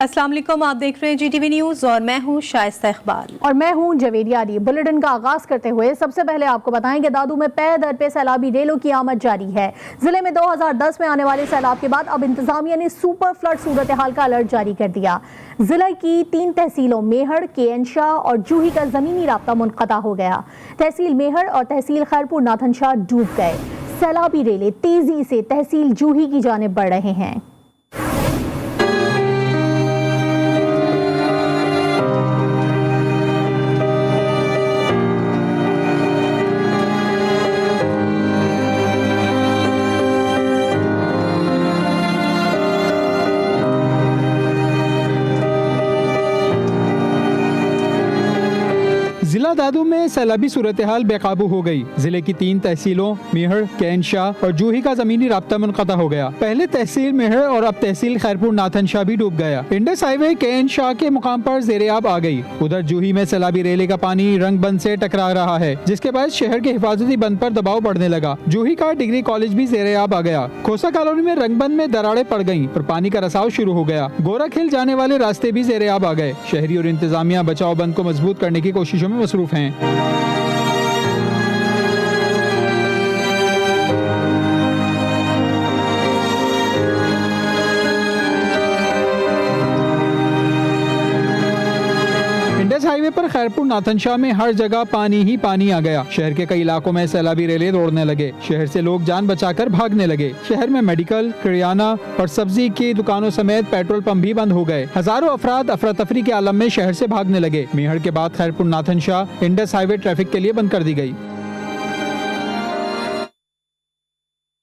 अस्सलाम वालेकुम, आप देख रहे हैं GTV न्यूज़ और मैं हूं शाइस्ता इकबाल और मैं हूं जवेरिया अली। बुलेटिन का आगाज करते हुए सबसे पहले आपको बताएं कि दादू में पे दर पे सैलाबी रेलों की आमद जारी है। जिले में 2010 में आने वाले सैलाब के बाद अब इंतजामिया ने सुपर फ्लड सूरत हाल का अलर्ट जारी कर दिया। जिले की 3 तहसीलों मेहड़, KN शाह और जूही का जमीनी राब्ता मुनक़ता हो गया। तहसील मेहड़ और तहसील खैरपुर नाथन शाह डूब गए। सैलाबी रेले तेजी से तहसील जूही की जानिब बढ़ रहे हैं। जिला दादू में सैलाबी सूरत हाल बेकाबू हो गई। जिले की 3 तहसीलों मेहड़, KN शाह और जूही का जमीनी राब्ता मुनक़ता हो गया। पहले तहसील मेहड़ और अब तहसील खैरपुर नाथन शाह भी डूब गया। इंडस हाईवे KN शाह के मुकाम पर ज़ेर-ए-आब आ गई। उधर जूही में सैलाबी रेले का पानी रंगबंद से टकरा रहा है, जिसके बाद शहर के हिफाजती बंद पर दबाव बढ़ने लगा। जूही का डिग्री कॉलेज भी ज़ेर-ए-आब आ गया। खोसा कॉलोनी में रंगबंद में दरारें पड़ गयी और पानी का रसाव शुरू हो गया। गोरखहिल जाने वाले रास्ते भी ज़ेर-ए-आब आ गए। शहरी और इंतजामिया बचाव बंद को मजबूत करने की कोशिशों में मसरूफ हैं। इंडस हाईवे पर खैरपुर नाथन शाह में हर जगह पानी ही पानी आ गया। शहर के कई इलाकों में सैलाबी रेले दौड़ने लगे। शहर से लोग जान बचाकर भागने लगे। शहर में मेडिकल, किराना और सब्जी की दुकानों समेत पेट्रोल पंप भी बंद हो गए। हजारों अफराद अफरा तफरी के आलम में शहर से भागने लगे। मेहड़ के बाद Khairpur Nathan Shah Indus highway traffic के लिए बंद कर दी गई।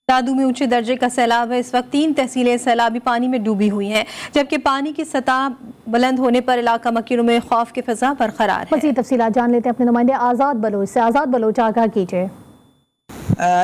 दादू में ऊंचे दर्जे का सैलाब है। इस वक्त 3 तहसीलें सैलाबी पानी में डूबी हुई हैं, जबकि पानी की सतह बुलंद होने पर इलाका मकीनों में खौफ की फिजा बरकरार है। मज़ीद तफसीलात जान लेते हैं अपने नुमाइंदे आज़ाद बलोच से। आज़ाद बलोच, आगाह कीजिए।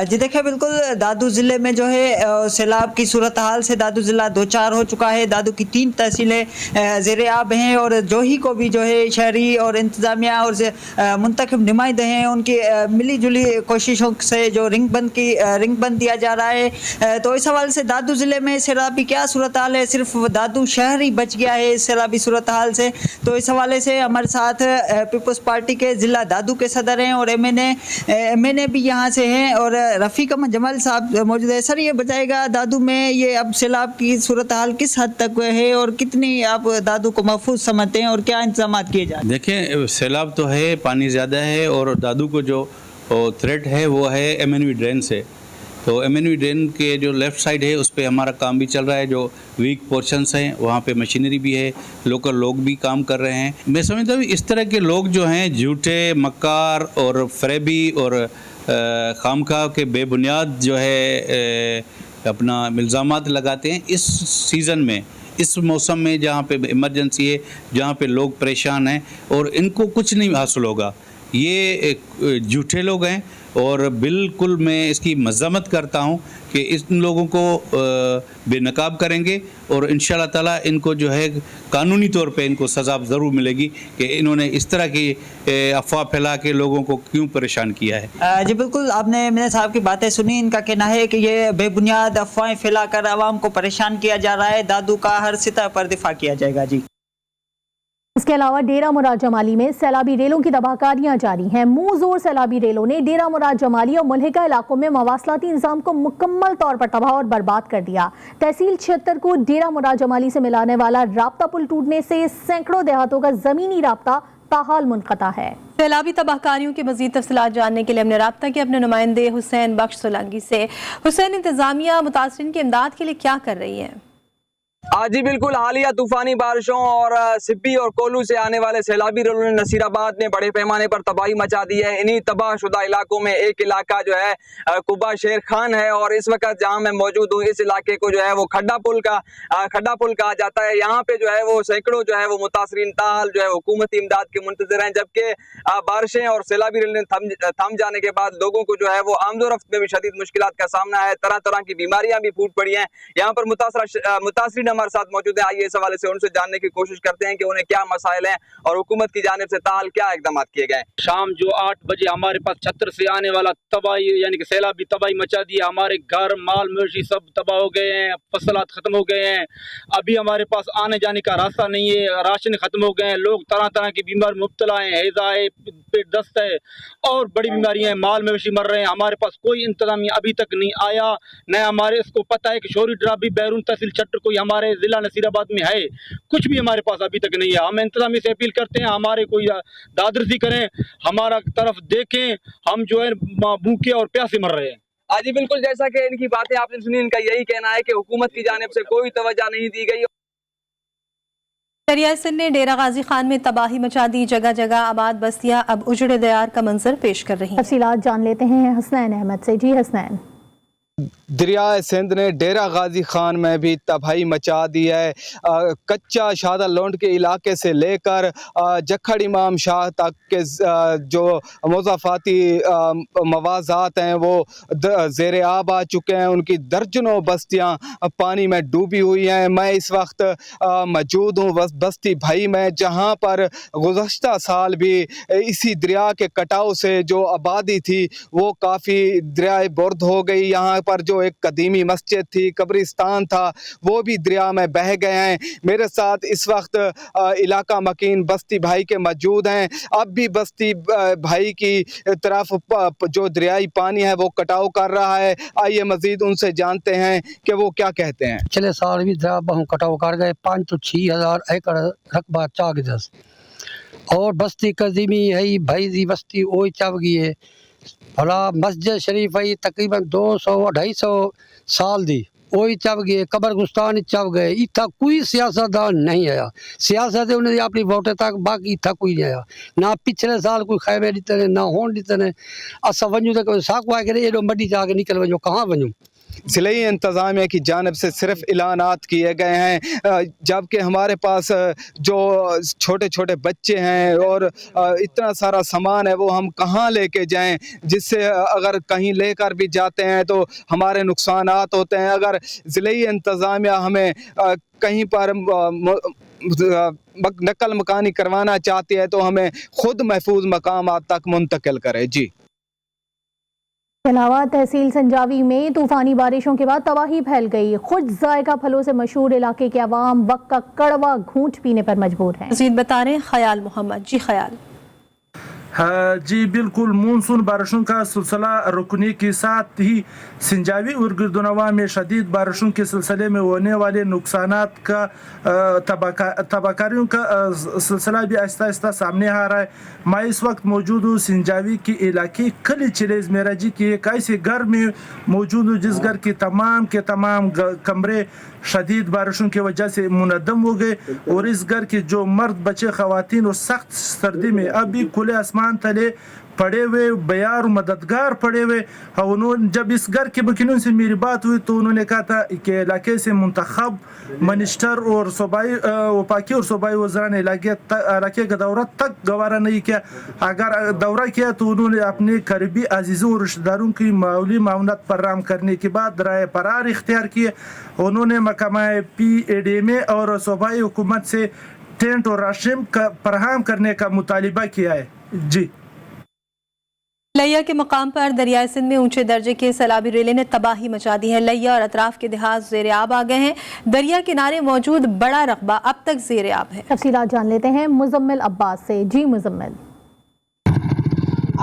जी देखिए, बिल्कुल दादू ज़िले में जो है सैलाब की सूरत हाल से दादू ज़िला दो चार हो चुका है। दादू की 3 तहसीलें ज़ेर-ए-आब हैं और जोही को भी जो है शहरी और इंतज़ामिया और मुंतखब नुमाइंदे हैं, उनकी मिली जुली कोशिशों से जो रिंग बंद दिया जा रहा है। तो इस हवाले से दादू ज़िले में सैलाबी क्या सूरत हाल है, सिर्फ दादू शहर ही बच गया है सैलाबी सूरत हाल से। तो इस हवाले से हमारे साथ पीपल्स पार्टी के ज़िला दादू के सदर हैं और MNA भी यहाँ से हैं और रफ़ीक अहमद जमाल साहब मौजूद है। सर, ये बताएगा दादू में ये अब सैलाब की सूरत हाल किस हद तक है और कितनी आप दादू को महफूज समझते हैं और क्या इंतजाम किए जाए? देखें, सैलाब तो है, पानी ज़्यादा है और दादू को जो थ्रेट है वो है MNV ड्रेन से। तो MNV ड्रेन के जो लेफ़्ट साइड है उस पर हमारा काम भी चल रहा है। जो वीक पोर्शंस हैं वहाँ पे मशीनरी भी है, लोकल लोग भी काम कर रहे हैं। मैं समझता हूँ इस तरह के लोग जो हैं झूठे, मक्कार और फरेबी और खामखा के बेबुनियाद जो है अपना इल्ज़ामात लगाते हैं इस सीज़न में, इस मौसम में जहाँ पे इमरजेंसी है, जहाँ पे लोग परेशान हैं और इनको कुछ नहीं हासिल होगा। ये झूठे लोग हैं और बिल्कुल मैं इसकी मज़म्मत करता हूँ कि इन लोगों को बेनकाब करेंगे और इंशाअल्लाह ताला इनको जो है कानूनी तौर पे इनको सज़ा ज़रूर मिलेगी कि इन्होंने इस तरह की अफवाह फैला के लोगों को क्यों परेशान किया है। जी बिल्कुल, आपने मेरे साहब की बातें सुनी। इनका कहना है कि ये बेबुनियाद अफवाहें फैलाकर आवाम को परेशान किया जा रहा है। दादू का हर सतह पर दिफा किया जाएगा। जी, इसके अलावा डेरा मुराद जमाली में सैलाबी रेलों की तबाहकारियां जारी हैं। मुंह जोर सैलाबी रेलों ने डेरा मुराद जमाली और मुल्हिका इलाकों में मवासलाती निज़ाम को मुकम्मल तौर पर तबाह और बर्बाद कर दिया। तहसील 76 को डेरा मुराद जमाली से मिलाने वाला राब्ता पुल टूटने से सैकड़ों देहातों का जमीनी राब्ता ताहाल मुनक़ता है। सैलाबी तबाहकारियों की मज़ीद तफसीलात जानने के लिए हमने राब्ता किया अपने नुमाइंदे हुसैन बख्श सोलंकी से। हुसैन, इंतजामिया मुतासरीन की इमदाद के लिए क्या कर रही है? जी बिल्कुल, हालिया तूफानी बारिशों और सिब्बी और कोलू से आने वाले सैलाबी रेलों ने नसीराबाद में बड़े पैमाने पर तबाही मचा दी है। इन्हीं तबाहशुदा इलाकों में एक इलाका जो है कुबा शेर खान है और इस वक्त जहां मैं मौजूद हूँ इस इलाके को जो है वो खड्डा पुल कहा जाता है। यहाँ पे जो है वो सैकड़ों जो है वो मुतासरीन ताहाल जो है हुकूमती इमदाद के मुंतज़िर हैं, जबकि बारिशें और सैलाबी रेलें थम जाने के बाद लोगों को जो है वो आमदोरफ्त में भी शदीद मुश्किलात का सामना है। तरह तरह की बीमारियां भी फूट पड़ी हैं। यहाँ पर मुतासरीन हमारे साथ मौजूद है। आइए इस हवाले से उनसे जानने की कोशिश करते हैं कि उन्हें क्या मसाइल हैं और हुकूमत की जानिब से ताल क्या इकदाम किए गए। शाम जो 8 बजे हमारे पास छतर से आने वाला तबाही यानी कि सैलाबी तबाही मचा दी है। हमारे घर माल मवेशी सब तबाह हो गए हैं, फसलात खत्म हो गए हैं। अभी हमारे पास आने जाने का रास्ता नहीं है, राशन खत्म हो गए हैं। लोग तरह तरह की बीमार मुब्तला हैं, हैजा है, पेट दस्त है और बड़ी बीमारियां हैं। माल मवेशी मर रहे हैं। हमारे पास कोई इंतजामिया अभी तक नहीं आया, न हमारे इसको पता है कि शोरी ड्राबी बैरून तहसील छटर कोई हमारे जिला नसीराबाद में है, कुछ भी हमारे पास अभी तक नहीं है। हम इंतजामिया से अपील करते हैं हमारे कोई दादरसी करें, हमारा तरफ देखें, हम जो है भूखे और प्यासे मर रहे हैं। हाँ जी बिल्कुल, जैसा कि इनकी बातें आपने सुनी, इनका यही कहना है कि हुकूमत की जानिब से कोई तवज्जो नहीं दी गई। दरियाए सिंध ने डेरा गाजी खान में तबाही मचा दी। जगह जगह आबाद बस्तियां अब उजड़े दयार का मंजर पेश कर रही हैं। तफसीलात जान लेते हैं हसनैन अहमद से। जी हसनैन। दरियाए सिंध ने डेरा गाजी खान में भी तबाही मचा दी है। कच्चा शादा लौंड के इलाके से लेकर जखड़ इमाम शाह तक के जो मुज़ाफ़ाती मवाज़ात हैं वो ज़ेर आब आ चुके हैं। उनकी दर्जनों बस्तियां पानी में डूबी हुई हैं। मैं इस वक्त मौजूद हूँ बस्ती भाई में, जहां पर गुज़श्ता साल भी इसी दरिया के कटाव से जो आबादी थी वो काफ़ी दरियाए बुर्द हो गई। यहाँ पर जो एक कदीमी मस्जिद थी, कब्रिस्तान था, वो भी दरिया में बह गए हैं। मेरे साथ इस वक्त इलाका मकीन बस्ती भाई के मौजूद हैं। अब भी बस्ती भाई की तरफ जो दरियाई पानी है वो कटाव कर रहा है। आइए मजीद उनसे जानते हैं कि वो क्या कहते हैं। पिछले साल भी दरिया बहु कटाव कर गए, 5 तो 6 हज़ार एकड़ रकबा चाक दस और बस्ती कदीमी है भाई जी बस्ती वो चब गई है। भला मस्जिद शरीफ है तकरीबन 200-250 साल दी वही चब गए, कब्रस्तान चब गए। इतना कोई सियासतदान नहीं आया, सियासत उन्हें अपनी वोटें तक, बाकी इतना कोई नहीं आया। ना पिछले साल कोई खैबे ॾिते ने ना होन ॾिते ने। असां वञूं त साकु आहे करे एॾो मडी जाके निकल वञो, कहाँ वञूं। ज़िले इंतज़ामिया की जानिब से सिर्फ ऐलानात किए गए हैं, जबकि हमारे पास जो छोटे छोटे बच्चे हैं और इतना सारा सामान है वो हम कहाँ लेके जाएं, जिससे अगर कहीं लेकर भी जाते हैं तो हमारे नुकसानात होते हैं। अगर ज़िले इंतज़ामिया हमें कहीं पर नकल मकानी करवाना चाहती है तो हमें खुद महफूज मकामात तक मुंतकिल करे। जी। के अलावा तहसील संजावी में तूफानी बारिशों के बाद तबाही फैल गई। खुद जायका फलों से मशहूर इलाके के अवाम वक्त का कड़वा घूंट पीने पर मजबूर हैं। मज़ीद बता रहे हैं ख्याल मोहम्मद। जी ख्याल। हाँ जी बिल्कुल, मानसून बारिशों का सिलसिला रुकने के साथ ही संजावी और गिरदोनवा में शदीद बारिशों के सिलसिले में होने वाले नुकसानात का तबाहकारियों का सिलसिला भी आहिस्ता आहिस्ता सामने आ रहा है। मैं इस वक्त मौजूद हूँ संजावी के इलाके कली चिलेज मेराजी के एक ऐसे घर में मौजूद हूँ जिस घर के तमाम कमरे शदीद बारिशों की वजह से मुनद्दम हो गए और इस घर के जो मर्द बच्चे खवातीन और सख्त सर्दी में अभी खुले आसमान तले पड़े हुए बेयार मददगार पड़े हुए। उन्होंने जब इस घर के वकीलों से मेरी बात हुई तो उन्होंने कहा था कि इलाके से मुंतखब मिनिस्टर और सूबाई वफाकी और सूबाई वज़रान इलाके का दौरा तक गवारा नहीं किया। अगर दौरा किया तो उन्होंने अपने करीबी अजीज़ों और रिश्तेदारों की मामूली मामलात फराहम करने के बाद राय फरार इख्तियार किए। उन्होंने महकमा PADMA और सूबाई हुकूमत से टेंट और राशन का फराहम करने का मुतालिबा किया है। जी। लिया के मकाम पर दरियाए सिंध में ऊंचे दर्जे के सैलाबी रेले ने तबाही मचा दी है। लिया और अतराफ के देहात ज़ेर आब आ गए हैं। दरिया किनारे मौजूद बड़ा रकबा अब तक ज़ेर आब है। तफसीलात जान लेते हैं मुजम्मिल अब्बास से। जी मुजम्मिल।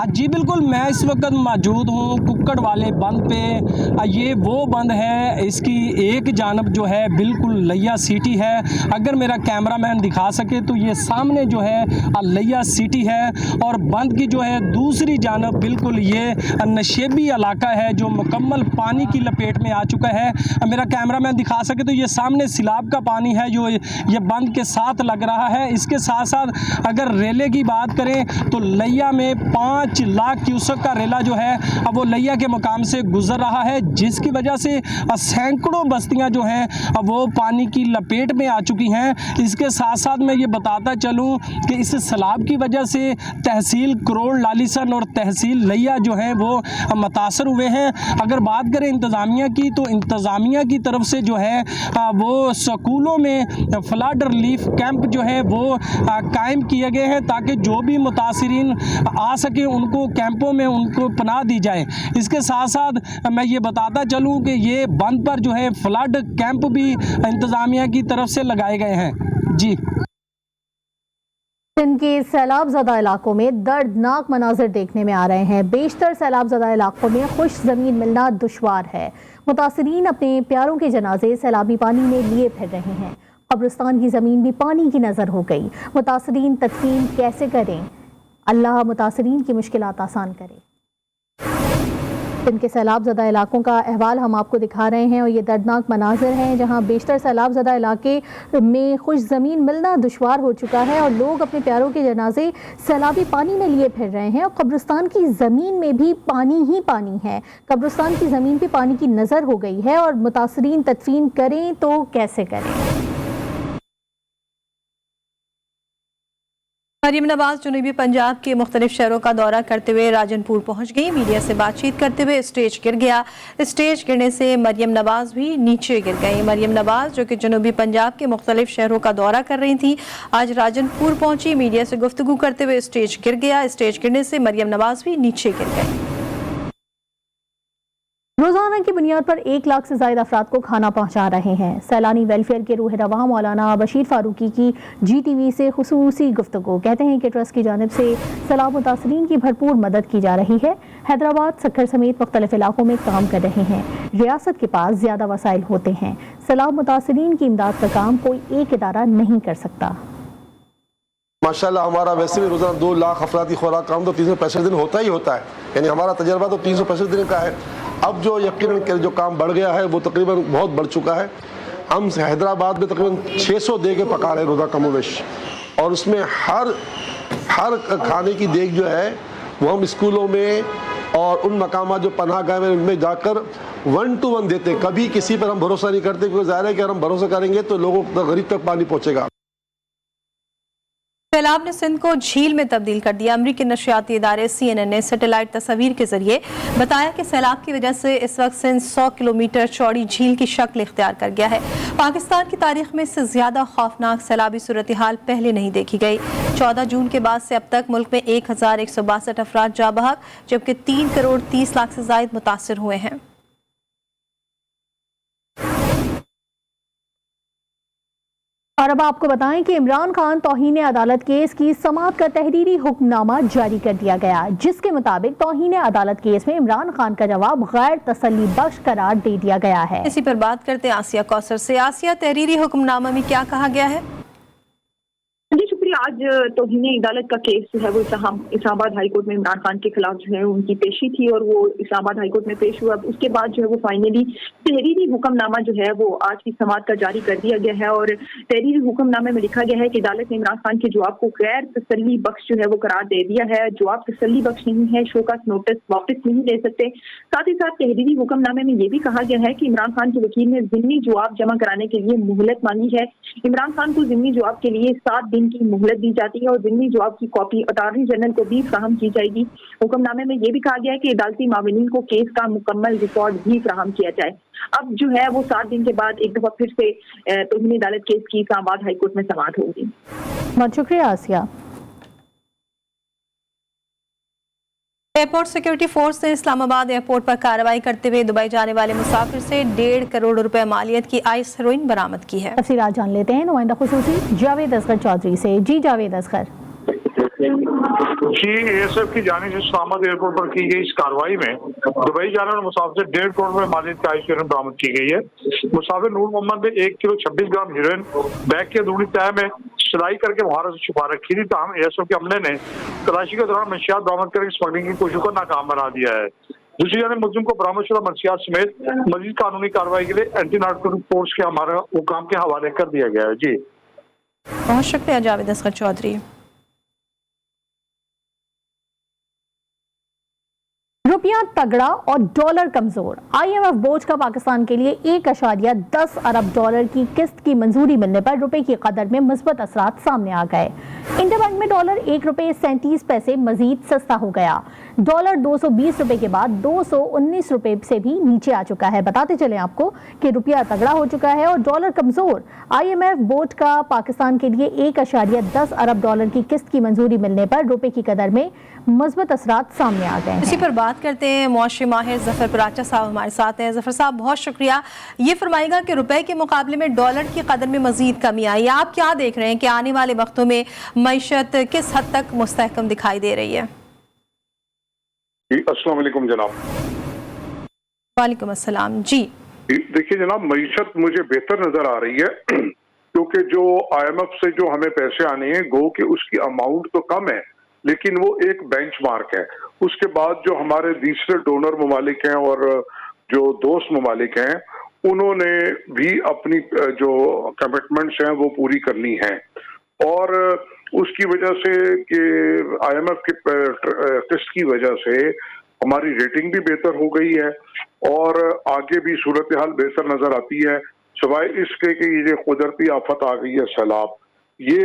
जी बिल्कुल, मैं इस वक्त मौजूद हूँ कुक्कड़ वाले बंद पे। ये वो बंद है, इसकी एक जानब जो है बिल्कुल लिया सिटी है। अगर मेरा कैमरामैन दिखा सके तो ये सामने जो है लिया सिटी है और बंद की जो है दूसरी जानब बिल्कुल ये नशेबी इलाका है जो मुकम्मल पानी की लपेट में आ चुका है। मेरा कैमरामैन दिखा सके तो ये सामने सिलाब का पानी है जो ये बंद के साथ लग रहा है। इसके साथ साथ अगर रेले की बात करें तो लिया में 5 5 लाख क्यूसेक का रेला जो है अब वो लैया के मुकाम से गुजर रहा है, जिसकी वजह से सैकड़ों बस्तियां जो हैं अब वो पानी की लपेट में आ चुकी हैं। इसके साथ साथ मैं ये बताता चलूं कि इस सैलाब की वजह से तहसील करोड़ लालीसन और तहसील लैया जो है वो मुतासर हुए हैं। अगर बात करें इंतज़ामिया की, तो इंतज़ामिया की तरफ से जो है वो स्कूलों में फ्लड रिलीफ कैंप जो है वो कायम किए गए हैं ताकि जो भी मुतासरीन आ सके उनको कैंपों में उनको पनाह दी जाए। इसके साथ साथ मैं ये बताता चलूँ कि ये बंद पर जो है फ्लड कैंप भी इंतज़ामिया की तरफ से लगाए गए हैं। जी, सिंध के सैलाब ज़दा इलाकों में दर्दनाक मनाजिर देखने में आ रहे हैं। बेशतर सैलाब ज़दा इलाकों में खुश ज़मीन मिलना दुश्वार है। मुतासरीन अपने प्यारों के जनाजे सैलाबी पानी में लिए फिर रहे हैं। कब्रिस्तान की ज़मीन भी पानी की नज़र हो गई। मुतासरीन तदफीन कैसे करें? अल्लाह मुतासरीन की मुश्किलात आसान करे। इनके सैलाब ज़दा इलाकों का अहवाल हम आपको दिखा रहे हैं और ये दर्दनाक मनाजिर हैं जहां बेशतर सैलाब ज़दा इलाके में खुश ज़मीन मिलना दुश्वार हो चुका है और लोग अपने प्यारों के जनाजे सैलाबी पानी में लिए फिर रहे हैं और कब्रिस्तान की ज़मीन में भी पानी ही पानी है। कब्रिस्तान की ज़मीन पे पानी की नज़र हो गई है और मुतासरीन तदफीन करें तो कैसे करें? मरियम नवाज जुनूबी पंजाब के मुख्तलिफ शहरों का दौरा करते हुए राजनपुर पहुंच गई। मीडिया से बातचीत करते हुए स्टेज गिर गया। स्टेज गिरने से मरियम नवाज भी नीचे गिर गई। मरियम नवाज जो कि जुनूबी पंजाब के मुख्तलिफ शहरों का दौरा कर रही थी, आज राजनपुर पहुंची। मीडिया से गुफ्तगू करते हुए स्टेज गिर गया। स्टेज गिरने से मरियम नवाज भी नीचे गिर गई। रोजाना की बुनियाद पर 1 लाख से ज्यादा अफराद को खाना पहुंचा रहे हैं। सैलानी वेलफेयर के रूह रवां मौलाना बशीर फारूकी की GTV से खुसूसी गुफ्तगू। कहते हैं कि ट्रस्ट की जानिब से सैलाब मुतासरीन की भरपूर मदद की जा रही है। हैदराबाद, सक्खर समेत मुख्तलिफ इलाकों में काम कर रहे हैं। रियासत के पास ज्यादा वसाइल होते हैं। सैलाब मुतासरीन की इमदाद का काम कोई एक इदारा नहीं कर सकता। माशाल्लाह हमारा वैसे भी रोज़ाना 2 लाख अफराद की खुराक काम तो 365 दिन होता ही होता है, यानी हमारा तजर्बा तो 365 दिन का है। अब जो यकीनन जो काम बढ़ गया है वो तकरीबन बहुत बढ़ चुका है। हम हैदराबाद में तकरीबन 600 देगे पका रहे हैं रोज़ा कमोवेश, और उसमें हर खाने की देग जो है वो हम स्कूलों में और उन मकामात जो पनाह गाह में उनमें जाकर 1 to 1 देते हैं। कभी किसी पर हम भरोसा नहीं करते, क्योंकि ज़ाहिर है कि अगर हम भरोसा करेंगे तो लोगों तक, गरीब तक पानी पहुँचेगा। सैलाब ने सिंध को झील में तब्दील कर दिया। अमरीकी नशियाती इदारे CNN ने सैटेलाइट तस्वीर के जरिए बताया कि सैलाब की वजह से इस वक्त सिंध 100 किलोमीटर चौड़ी झील की शक्ल इख्तियार कर गया है। पाकिस्तान की तारीख में इससे ज्यादा खौफनाक सैलाबी सूरत हाल पहले नहीं देखी गई। 14 जून के बाद से अब तक मुल्क में 1162 अफराद जा बहक, जबकि 3 करोड़ 30 लाख से ज्यादा मुतासर हुए हैं। और अब आपको बताएं कि इमरान खान तौहीन अदालत केस की समाअत का तहरीरी हुक्मनामा जारी कर दिया गया, जिसके मुताबिक तौहीन अदालत केस में इमरान खान का जवाब गैर तसल्ली बख्श करार दे दिया गया है। इसी पर बात करते हैं आसिया कौसर से। आसिया, तहरीरी हुक्मनामा में क्या कहा गया है? आज तौहीन अदालत का केस जो है वो इस्लामाबाद हाईकोर्ट में इमरान खान के खिलाफ जो है उनकी पेशी थी और वो इस्लामाबाद हाईकोर्ट में पेश हुआ। उसके बाद जो है वो फाइनली तहरीरी हुक्मनामा जो है वो आज की समाअत का जारी कर दिया गया है और तहरीरी हुक्मनामे में लिखा गया है कि अदालत ने इमरान खान के जवाब को गैर तसल्ली बख्श जो है वो करार दे दिया है। जवाब तसल्ली बख्श नहीं है, शोकत नोटिस वापस नहीं ले सकते। साथ ही साथ तहरीरी हुक्मनामे में ये भी कहा गया है कि इमरान खान के वकील ने ज़िम्नी जवाब जमा कराने के लिए मोहलत मांगी है। इमरान खान को ज़िम्नी जवाब के लिए 7 दिन की मोहलत दी जाती है और ज़िम्नी जवाब की कॉपी अटॉर्नी जनरल को भी फराहम की जाएगी। हुक्मनामे में यह भी कहा गया है कि अदालती मामलीन को केस का मुकम्मल रिकॉर्ड भी फराहम किया जाए। अब जो है वो 7 दिन के बाद एक दफा फिर से तौहीन अदालत केस की इस्लामाबाद हाईकोर्ट में समाअत होगी। बहुत शुक्रिया आसिया। एयरपोर्ट सिक्योरिटी फोर्स ने इस्लामाबाद एयरपोर्ट पर कार्रवाई करते हुए दुबई जाने वाले मुसाफिर से 1.5 करोड़ रुपए मालियत की आइस हेरोइन बरामद की है। तफसीलात जान लेते हैं नुमाइंदा खुसूसी जावेद असगर चौधरी से। जी जावेद असगर। जी, ASF की जानिब से इस्लामाबाद एयरपोर्ट पर की गई इस कार्रवाई में दुबई जाने वाले मुसाफिर से 1.5 करोड़ रुपए मालियत की आइस हेरोइन बरामद की गई है। मुसाफिर नूर मोहम्मद ने 1 किलो 26 ग्राम हेरोइन बैग के अंदरूनी तह में सिलाई करके महारत से छुपा रखी थी। ताहम ASF के अमले ने तलाशी के दौरान मंशियात बरामद करके स्मगलिंग की कोशिश को नाकाम बना दिया है। दूसरी जानिब मुलजिम को बरामदशुदा मंशियात समेत मजीद कानूनी कार्रवाई के लिए एंटी नार्कोटिक फोर्स के हमारे हुकाम के हवाले कर दिया गया है। जी, बहुत शुक्रिया जावेद असगर चौधरी। रुपया तगड़ा और डॉलर कमजोर। IMF बोझ का पाकिस्तान के लिए 1.10 अरब डॉलर की किस्त की मंजूरी मिलने पर रुपए की कदर में मुस्बत असरात सामने आ गए। इंटरबैंक में डॉलर 1 रुपये 37 पैसे मजीद सस्ता हो गया। डॉलर 220 रुपए के बाद 219 रुपए से भी नीचे आ चुका है। बताते चले आपको कि रुपया तगड़ा हो चुका है और डॉलर कमजोर। IMF बोर्ड का पाकिस्तान के लिए 1.10 अरब डॉलर की किस्त की मंजूरी मिलने पर रुपए की कदर में मजबूत असरात सामने आ गए हैं। इसी पर बात करते हैं, मुआशरी माहिर जफर पराचा साहब हमारे साथ हैं। जफर साहब बहुत शुक्रिया। ये फरमाएगा कि रुपए के मुकाबले में डॉलर की कदर में मजीद कमी आई। आप क्या देख रहे हैं कि आने वाले वक्तों में मईशत किस हद तक मुस्तहकम दिखाई दे रही है? अस्सलाम वालेकुम जनाब। वालेकुम अस्सलाम जी। देखिए जनाब, मईशत मुझे बेहतर नजर आ रही है क्योंकि जो IMF से जो हमें पैसे आने हैं गो कि उसकी अमाउंट तो कम है लेकिन वो एक बेंचमार्क है। उसके बाद जो हमारे दूसरे डोनर ममालिक हैं और जो दोस्त ममालिक हैं उन्होंने भी अपनी जो कमिटमेंट्स हैं वो पूरी करनी है और उसकी वजह से कि IMF के टेस्ट की वजह से हमारी रेटिंग भी बेहतर हो गई है और आगे भी सूरत हाल बेहतर नजर आती है। सिवाय इसके कि ये कुदरती आफत आ गई है सैलाब, ये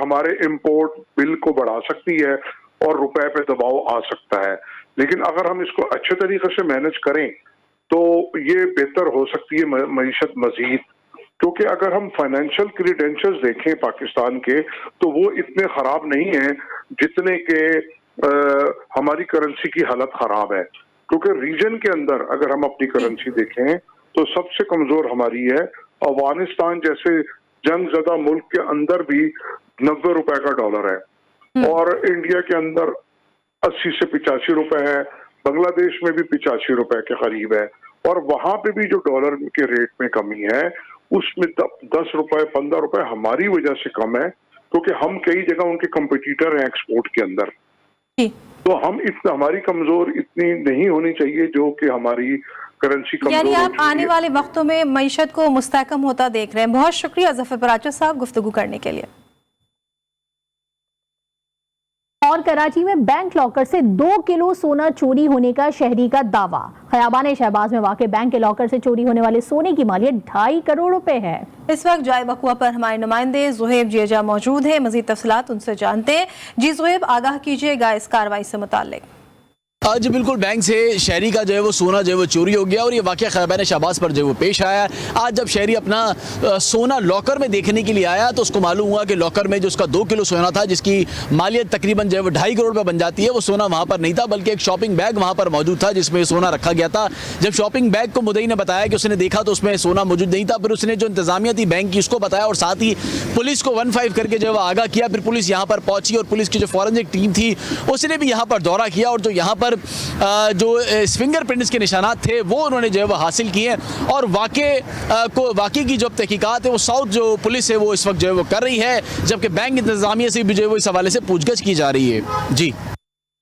हमारे इंपोर्ट बिल को बढ़ा सकती है और रुपए पे दबाव आ सकता है। लेकिन अगर हम इसको अच्छे तरीके से मैनेज करें तो ये बेहतर हो सकती है मईशत मजीद, क्योंकि अगर हम फाइनेंशियल क्रीडेंशियल्स देखें पाकिस्तान के तो वो इतने खराब नहीं हैं जितने के हमारी करेंसी की हालत खराब है। क्योंकि रीजन के अंदर अगर हम अपनी करेंसी देखें तो सबसे कमजोर हमारी है। अफगानिस्तान जैसे जंगज़दा मुल्क के अंदर भी 90 रुपए का डॉलर है और इंडिया के अंदर 80 से 85 रुपए है, बांग्लादेश में भी 85 रुपए के करीब है और वहां पे भी जो डॉलर के रेट में कमी है उसमें 10 रुपए 15 रुपए हमारी वजह से कम है क्योंकि हम कई जगह उनके कंपटीटर हैं एक्सपोर्ट के अंदर। तो हम इतना हमारी कमजोर इतनी नहीं होनी चाहिए जो कि हमारी करेंसी कमजोर। यानी आप आने वाले वक्तों में मईशत को मुस्तहकम होता देख रहे हैं। बहुत शुक्रिया जफर पराचा साहब गुफ्तगू करने के लिए। और कराची में बैंक लॉकर से 2 किलो सोना चोरी होने का शहरी का दावा। खयाबान शहबाज में वाक़ बैंक के लॉकर से चोरी होने वाले सोने की मालियत 2.5 करोड़ रुपए है। इस वक्त जाए बकुआ पर हमारे नुमाइंदे ज़ुहैब जेजा मौजूद हैं। मज़ीद तफसीलात उनसे जानते हैं। जी ज़ुहैब, आगाह कीजिएगा इस कार्रवाई से मुताल्लिक। आज बिल्कुल बैंक से शहरी का जो है वो सोना जो है वो चोरी हो गया और ये वाक़या खयाबान शहबाज पर जो है वो पेश आया। आज जब शहरी अपना सोना लॉकर में देखने के लिए आया तो उसको मालूम हुआ कि लॉकर में जो उसका 2 किलो सोना था जिसकी मालियत तकरीबन जो है वो 2.5 करोड़ रुपये बन जाती है, वो सोना वहाँ पर नहीं था बल्कि एक शॉपिंग बैग वहाँ पर मौजूद था जिसमें सोना रखा गया था। जब शॉपिंग बैग को मुद्दई ने बताया कि उसने देखा तो उसमें सोना मौजूद नहीं था, फिर उसने जो इंतजामिया थी बैंक की उसको बताया और साथ ही पुलिस को 15 करके जो है वो आगाह किया। फिर पुलिस यहाँ पर पहुंची और पुलिस की जो फॉरेंसिक टीम थी उसने भी यहाँ पर दौरा किया और जो यहाँ पर जो फिंगरप्रिंट्स के निशानात थे वो उन्होंने जो है वो हासिल किए और वाक़े की जो तहकीकात है वो साउथ जो पुलिस है वो इस वक्त जो है वो कर रही है, जबकि बैंक इंतजामिया से भी जो है वो इस हवाले से पूछगछ की जा रही है। जी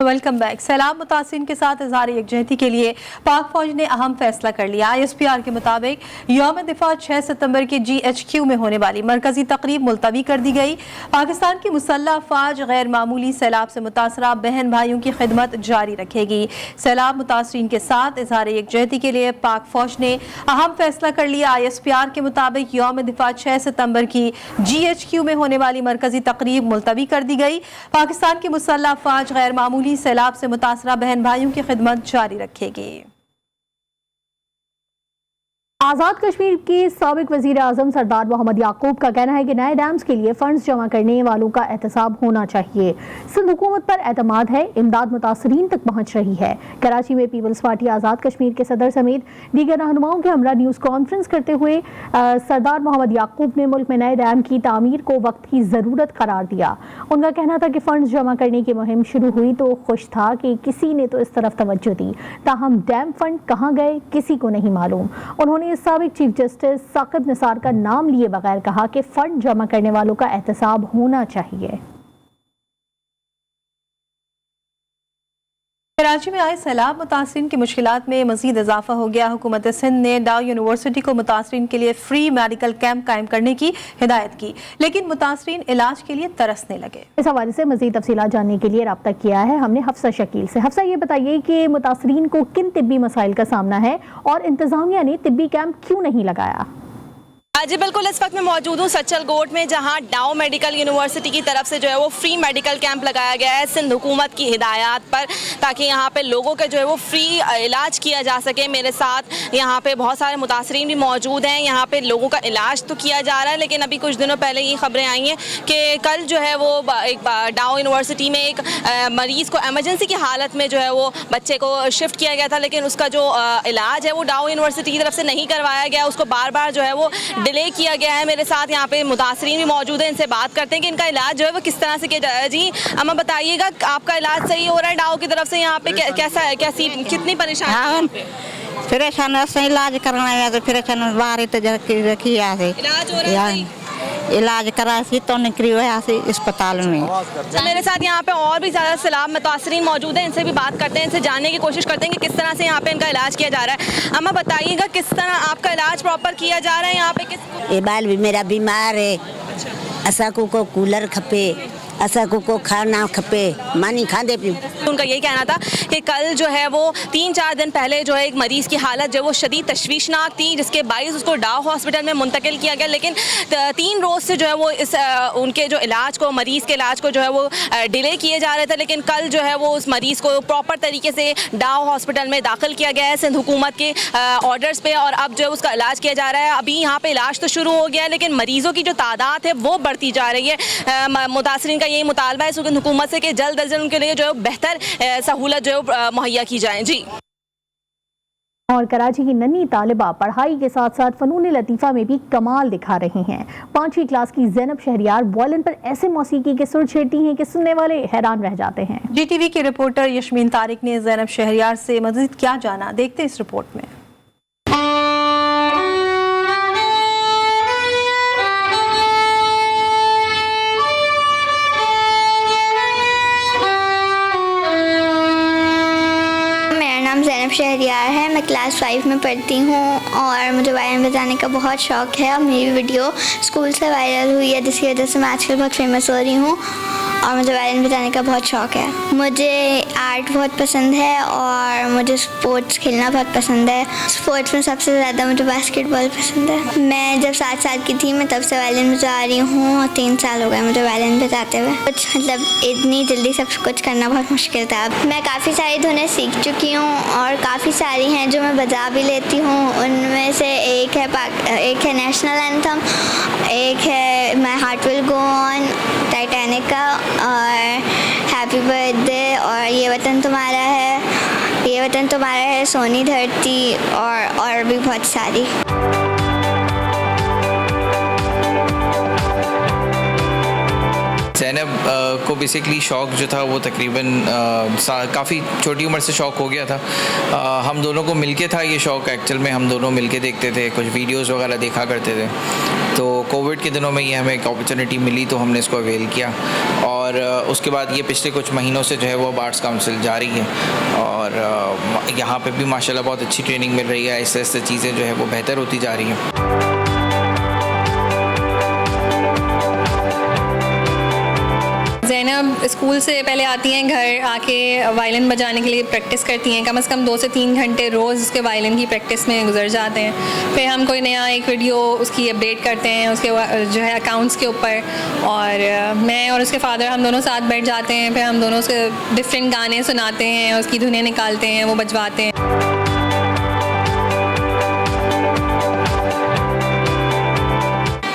वेलकम बैक। सैलाब मुतासिरीन के साथ इज़हार यकजहती के लिए पाक फौज ने अहम फैसला कर लिया। ISPR के मुताबिक यौम दिफा 6 सितंबर के GHQ में होने वाली मरकजी तकरीब मुलतवी कर दी गई। पाकिस्तान की मुसल्लह अफवाज गैर मामूली सैलाब से मुतासरा बहन भाइयों की खिदमत जारी रखेगी। सैलाब मुतासरीन के साथ इज़हार यकजहती के लिए पाक फौज ने अहम फैसला कर लिया। ISPR के मुताबिक यौम दिफा 6 सितंबर की GHQ में होने वाली मरकजी तकरीब मुलतवी कर दी गई। पाकिस्तान की मुसल्लह अफवाज गैर मामूली सैलाब से मुतासरा बहन भाइयों की खिदमत जारी रखेगी। आज़ाद कश्मीर के साबिक वज़ीर आज़म सरदार मोहम्मद याकूब का कहना है कि नए डैम्स के लिए फंड्स जमा करने वालों का एहतसाब होना चाहिए। सिंध हुकूमत पर एतमाद है, इमदाद मुतासरीन तक पहुँच रही है। कराची में पीपल्स पार्टी आज़ाद कश्मीर के सदर समेत दीगर रहनुमाओं के हमरा न्यूज़ कॉन्फ्रेंस करते हुए सरदार मोहम्मद याकूब ने मुल्क में नए डैम की तामीर को वक्त की ज़रूरत करार दिया। उनका कहना था कि फंड्स जमा करने की मुहिम शुरू हुई तो खुश था कि किसी ने तो इस तरफ तवज्जो दी, ताहम डैम फंड कहाँ गए किसी को नहीं मालूम। उन्होंने साबिक चीफ जस्टिस साकिब निसार का नाम लिए बगैर कहा कि फंड जमा करने वालों का एहतसाब होना चाहिए। कराची में आए सैलाब मुतासरीन की मुश्किलात में मजीद इजाफा हो गया। हुकूमत सिंध ने डाउ यूनिवर्सिटी को मुतासरीन के लिए फ्री मेडिकल कैंप कायम करने की हिदायत की, लेकिन मुतासरीन इलाज के लिए तरसने लगे। इस हवाले से मजीद तफसीलात जानने के लिए रब्ता किया है हमने हफ्सा शकील से। हफ्सा, ये बताइए कि मुतासरीन को किन तिब्बी मसाइल का सामना है और इंतजामिया ने तिब्बी कैंप क्यों नहीं लगाया? जी बिल्कुल, इस वक्त मैं मौजूद हूँ सच्चल गोट में, जहाँ डाउ मेडिकल यूनिवर्सिटी की तरफ से जो है वो फ्री मेडिकल कैंप लगाया गया है सिंध हुकूमत की हिदायत पर, ताकि यहाँ पे लोगों का जो है वो फ्री इलाज किया जा सके। मेरे साथ यहाँ पे बहुत सारे मुतासरीन भी मौजूद हैं। यहाँ पे लोगों का इलाज तो किया जा रहा है, लेकिन अभी कुछ दिनों पहले ये खबरें आई हैं कि कल जो है वो एक डाउ यूनिवर्सिटी में एक मरीज़ को एमरजेंसी की हालत में जो है वो बच्चे को शिफ्ट किया गया था, लेकिन उसका जो इलाज है वो डाउ यूनिवर्सिटी की तरफ से नहीं करवाया गया, उसको बार बार जो है वो डिले किया गया है। मेरे साथ यहाँ पे मुतासरीन भी मौजूद हैं, इनसे बात करते हैं कि इनका इलाज जो है वो किस तरह से किया जा रहा है। जी अम्मा, बताइएगा आपका इलाज सही हो रहा है डाउ की तरफ से? यहाँ पे कैसा है, कैसी कितनी परेशानी? परेशान से इलाज करना है तो परेशान बाहर तो रखी इलाज हो रहा है, इलाज करा सी तो निकली हुआ सी अस्पताल में। मेरे साथ यहाँ पे और भी ज़्यादा सैलाब मुतासरीन मौजूद हैं, इनसे भी बात करते हैं, इनसे जानने की कोशिश करते हैं कि किस तरह से यहाँ पे इनका इलाज किया जा रहा है। अम्मा, बताइएगा किस तरह आपका इलाज प्रॉपर किया जा रहा है यहाँ पे? ये बाल भी मेरा बीमार है, असा को कूलर खपे, असा को खाना खपे, मानी खादे पी। उनका यही कहना था कि कल जो है वो 3-4 दिन पहले जो है एक मरीज़ की हालत जो वो शदीद तशवीशनाक थी, जिसके बाइस उसको डाउ हॉस्पिटल में मुंतकिल किया गया, लेकिन 3 रोज़ से जो है वो इस उनके जो इलाज को, मरीज़ के इलाज को जो है वो डिले किए जा रहे थे। लेकिन कल जो है वो उस मरीज़ को प्रॉपर तरीके से डाउ हॉस्पिटल में दाखिल किया गया है सिंध हुकूमत के ऑर्डर्स पे, और अब जो है उसका इलाज किया जा रहा है। अभी यहाँ पे इलाज तो शुरू हो गया है, लेकिन मरीज़ों की जो तादाद है वो बढ़ती जा रही है। मुतासरीन का यही मुतालबा है सिंध हुकूमत से कि जल्द अज जल्द उनके लिए जो है बेहतर सहूलत जो है मुहैया की जाए। जी। और कराची की नन्ही तालिबा पढ़ाई के साथ साथ फनून लतीफ़ा में भी कमाल दिखा रही हैं। 5वीं क्लास की ज़ैनब शहरियार वायलिन पर ऐसे मौसीकी के सुर छेड़ती हैं कि सुनने वाले हैरान रह जाते हैं। GTV के रिपोर्टर यशमीन तारिक ने ज़ैनब शहरियार से मज़ीद क्या जाना, देखते इस रिपोर्ट में। ज़ैनब शहरियार है, मैं क्लास 5 में पढ़ती हूँ और मुझे वायलिन बजाने का बहुत शौक़ है। और मेरी वीडियो स्कूल से वायरल हुई है, जिसकी वजह से मैं आजकल बहुत फेमस हो रही हूँ और मुझे वायलिन बजाने का बहुत शौक़ है। मुझे आर्ट बहुत पसंद है और मुझे स्पोर्ट्स खेलना बहुत पसंद है। स्पोर्ट्स में सबसे ज़्यादा मुझे बास्केटबॉल पसंद है। मैं जब 7 साल की थी मैं तब से वायलिन बजा रही हूँ और 3 साल हो गए मुझे वायलिन बजाते हुए। कुछ मतलब इतनी जल्दी सब कुछ करना बहुत मुश्किल था। मैं काफ़ी सारी धुनें सीख चुकी हूँ और काफ़ी सारी हैं जो मैं बजा भी लेती हूँ। उनमें से एक है नेशनल एंथम, एक है my heart will go on, Titanic का, और हैप्पी बर्थडे, और ये वतन तुम्हारा है, ये वतन तुम्हारा है, सोनी धरती, और भी बहुत सारी। ज़ैनब को बेसिकली शौक़ जो था वो तकरीबन काफ़ी छोटी उम्र से शौक़ हो गया था। हम दोनों को मिलके था ये शौक़, एक्चुअल में हम दोनों मिलके देखते थे, कुछ वीडियोस वगैरह देखा करते थे। तो कोविड के दिनों में ये हमें एक अपॉर्चुनिटी मिली तो हमने इसको अवेल किया, और उसके बाद ये पिछले कुछ महीनों से जो है वो आर्ट्स काउंसिल जारी है और यहाँ पे भी माशाल्लाह बहुत अच्छी ट्रेनिंग मिल रही है। ऐसे चीज़ें जो है वो बेहतर होती जा रही हैं। ज़ैनब स्कूल से पहले आती हैं, घर आके वायलिन बजाने के लिए प्रैक्टिस करती हैं। कम से कम 2 से 3 घंटे रोज़ उसके वायलिन की प्रैक्टिस में गुजर जाते हैं। फिर हम कोई नया एक वीडियो उसकी अपडेट करते हैं उसके जो है अकाउंट्स के ऊपर, और मैं और उसके फादर हम दोनों साथ बैठ जाते हैं। फिर हम दोनों उसके डिफरेंट गाने सुनाते हैं, उसकी धुनें निकालते हैं, वो बजवाते हैं।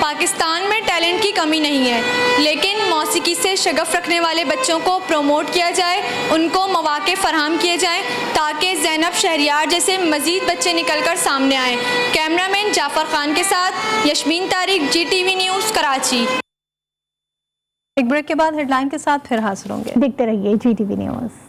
पाकिस्तान में टैलेंट की कमी नहीं है, लेकिन मौसीकी से शगफ रखने वाले बच्चों को प्रमोट किया जाए, उनको मौके फराहम किए जाएं ताकि ज़ैनब शहरियार जैसे मज़ीद बच्चे निकलकर सामने आएँ। कैमरामैन जाफ़र खान के साथ यशमीन तारिक, GTV न्यूज़, कराची। एक ब्रेक के बाद हेडलाइन के साथ फिर हाजिर होंगे, देखते रहिए GTV न्यूज़।